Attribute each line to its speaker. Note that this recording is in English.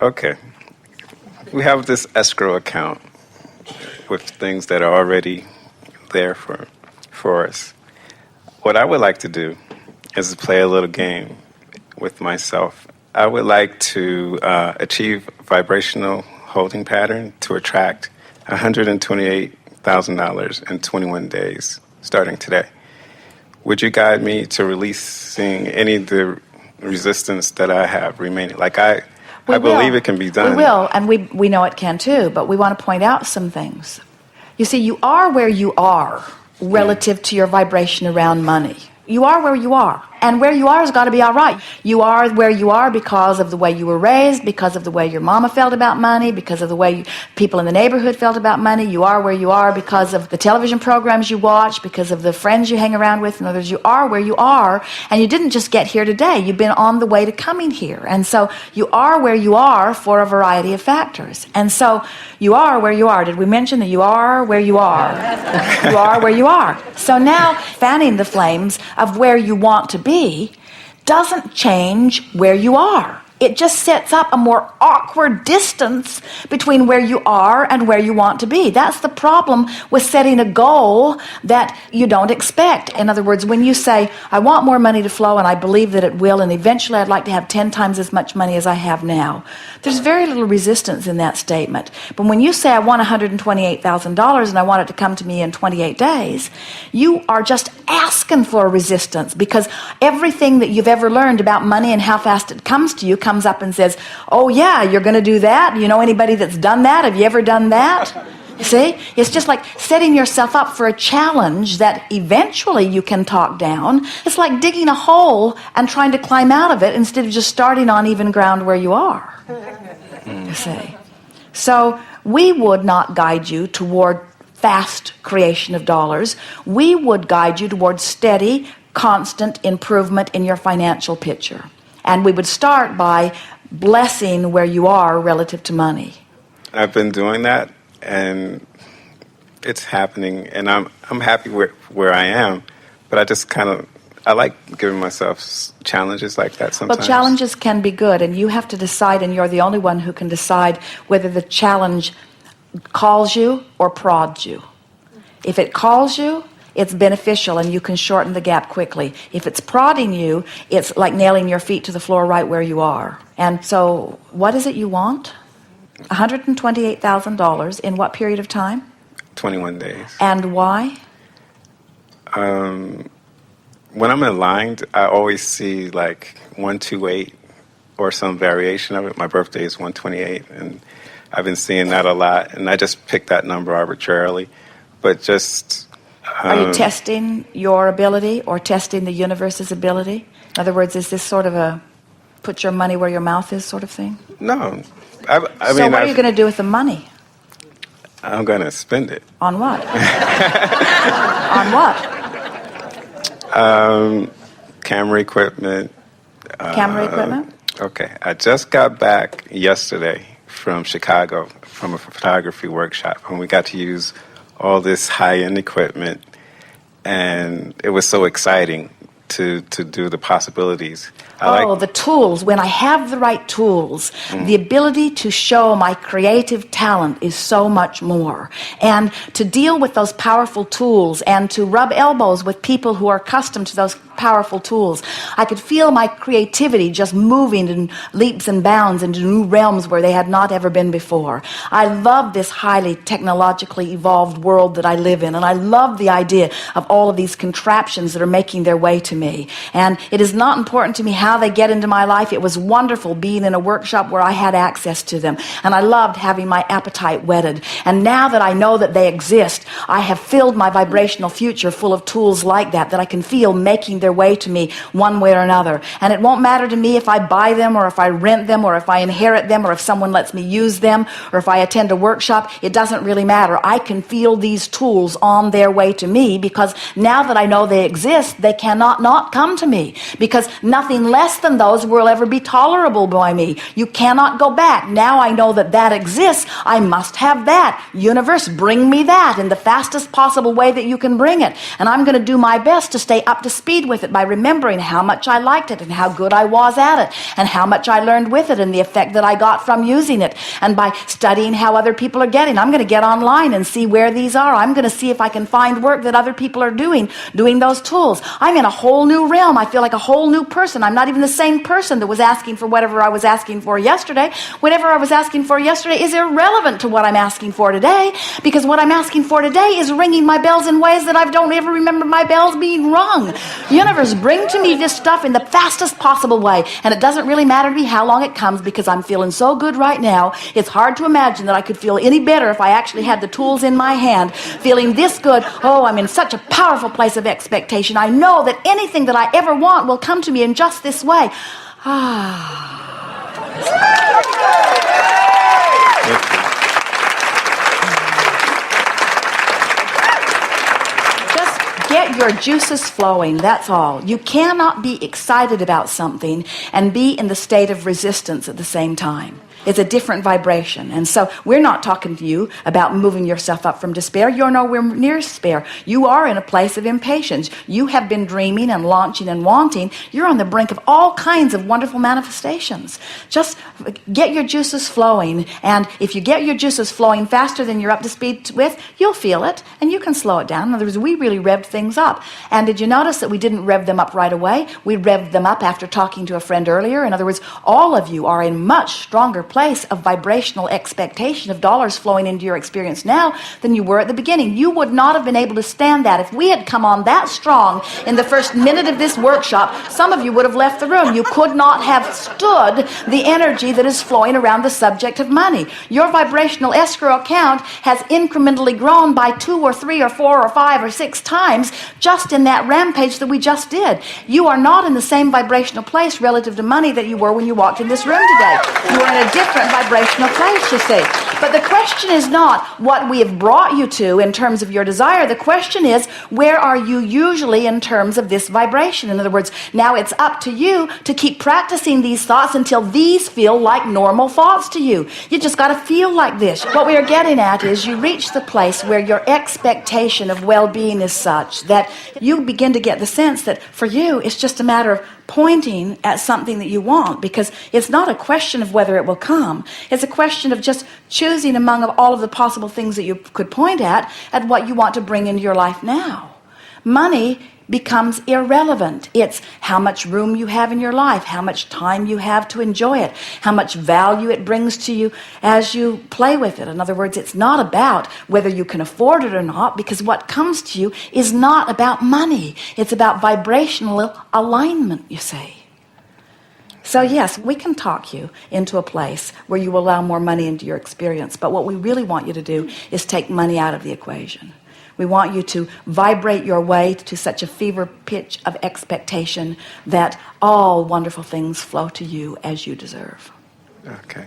Speaker 1: Okay. We have this escrow account with things that are already there for us. What I would like to do is play a little game with myself. I would like to achieve vibrational holding pattern to attract $128,000 in 21 days, starting today. Would you guide me to releasing any of the resistance that I have remaining? I believe it can be done.
Speaker 2: We will, and we know it can too, but we want to point out some things. You see, you are where you are relative to your vibration around money. You are where you are. And where you are has got to be all right. You are where you are because of the way you were raised, because of the way your mama felt about money, because of the way people in the neighborhood felt about money. You are where you are because of the television programs you watch, because of the friends you hang around with. In other words, you are where you are, and you didn't just get here today. You've been on the way to coming here. And so you are where you are for a variety of factors. And so you are where you are. Did we mention that you are where you are? You are where you are. So now fanning the flames of where you want to be doesn't change where you are. It just sets up a more awkward distance between where you are and where you want to be. That's the problem with setting a goal that you don't expect. In other words, when you say, I want more money to flow and I believe that it will, and eventually I'd like to have 10 times as much money as I have now, there's very little resistance in that statement. But when you say, I want $128,000 and I want it to come to me in 28 days, you are just asking for resistance, because everything that you've ever learned about money and how fast it comes to you comes up and says, oh yeah, you're going to do that? You know anybody that's done that? Have you ever done that? See? It's just like setting yourself up for a challenge that eventually you can talk down. It's like digging a hole and trying to climb out of it instead of just starting on even ground where you are. You see? So we would not guide you toward fast creation of dollars. We would guide you toward steady, constant improvement in your financial picture. And we would start by blessing where you are relative to money.
Speaker 1: I've been doing that, and it's happening, and I'm happy where I am, but I like giving myself challenges like that sometimes.
Speaker 2: Well, challenges can be good, and you have to decide, and you're the only one who can decide whether the challenge calls you or prods you. If it calls you, it's beneficial and you can shorten the gap quickly. If it's prodding you, it's like nailing your feet to the floor right where you are. And so what is it you want? $128,000 in what period of time?
Speaker 1: 21 days.
Speaker 2: And why?
Speaker 1: When I'm aligned, I always see 128 or some variation of it. My birthday is 128, and I've been seeing that a lot, and I just picked that number arbitrarily. But just...
Speaker 2: Are you testing your ability or testing the universe's ability? In other words, is this sort of a put your money where your mouth is sort of thing?
Speaker 1: No.
Speaker 2: So what are you going to do with the money?
Speaker 1: I'm going to spend it.
Speaker 2: On what? On what?
Speaker 1: Camera equipment.
Speaker 2: Camera equipment?
Speaker 1: Okay. I just got back yesterday from Chicago from a photography workshop, and we got to use all this high-end equipment, and it was so exciting to do the possibilities.
Speaker 2: The tools. When I have the right tools, the ability to show my creative talent is so much more. And to deal with those powerful tools and to rub elbows with people who are accustomed to those powerful tools, I could feel my creativity just moving in leaps and bounds into new realms where they had not ever been before. I love this highly technologically evolved world that I live in, and I love the idea of all of these contraptions that are making their way to me. And it is not important to me how they get into my life. It was wonderful being in a workshop where I had access to them, and I loved having my appetite whetted. And now that I know that they exist, I have filled my vibrational future full of tools like that I can feel making their way to me one way or another. And it won't matter to me if I buy them or if I rent them or if I inherit them or if someone lets me use them or if I attend a workshop. It doesn't really matter. I can feel these tools on their way to me because now that I know they exist, they cannot not come to me, because nothing less than those will ever be tolerable by me. You cannot go back. Now I know that that exists. I must have that. Universe, bring me that in the fastest possible way that you can bring it. And I'm going to do my best to stay up to speed with it by remembering how much I liked it and how good I was at it and how much I learned with it and the effect that I got from using it. And by studying how other people are getting, I'm going to get online and see where these are. I'm going to see if I can find work that other people are doing those tools. I'm in a whole new realm. I feel like a whole new person. I'm not even the same person that was asking for whatever I was asking for yesterday. Whatever I was asking for yesterday is irrelevant to what I'm asking for today, because what I'm asking for today is ringing my bells in ways that I don't ever remember my bells being rung. Universe, bring to me this stuff in the fastest possible way. And it doesn't really matter to me how long it comes, because I'm feeling so good right now. It's hard to imagine that I could feel any better if I actually had the tools in my hand. Feeling this good, oh, I'm in such a powerful place of expectation. I know that anything that I ever want will come to me in just this way. Just get your juices flowing, that's all. You cannot be excited about something and be in the state of resistance at the same time. It's a different vibration. And so we're not talking to you about moving yourself up from despair. You're nowhere near despair. You are in a place of impatience. You have been dreaming and launching and wanting. You're on the brink of all kinds of wonderful manifestations. Just get your juices flowing. And if you get your juices flowing faster than you're up to speed with, you'll feel it and you can slow it down. In other words, we really revved things up. And did you notice that we didn't rev them up right away? We revved them up after talking to a friend earlier. In other words, all of you are in much stronger place of vibrational expectation of dollars flowing into your experience now than you were at the beginning. You would not have been able to stand that. If we had come on that strong in the first minute of this workshop, some of you would have left the room. You could not have stood the energy that is flowing around the subject of money. Your vibrational escrow account has incrementally grown by 2 or 3 or 4 or 5 or 6 times just in that rampage that we just did. You are not in the same vibrational place relative to money that you were when you walked in this room today. You are in a different vibrational place, you see. But the question is not what we have brought you to in terms of your desire. The question is, where are you usually in terms of this vibration? In other words, now it's up to you to keep practicing these thoughts until these feel like normal thoughts to you. You just got to feel like this. What we are getting at is you reach the place where your expectation of well-being is such that you begin to get the sense that for you it's just a matter of pointing at something that you want, because it's not a question of whether it will come. It's a question of just choosing among all of the possible things that you could point at what you want to bring into your life now. Money becomes irrelevant. It's how much room you have in your life, how much time you have to enjoy it, how much value it brings to you as you play with it. In other words, it's not about whether you can afford it or not, because what comes to you is not about money. It's about vibrational alignment, you see. So yes, we can talk you into a place where you will allow more money into your experience, but what we really want you to do is take money out of the equation. We want you to vibrate your way to such a fever pitch of expectation that all wonderful things flow to you as you deserve.
Speaker 1: Okay.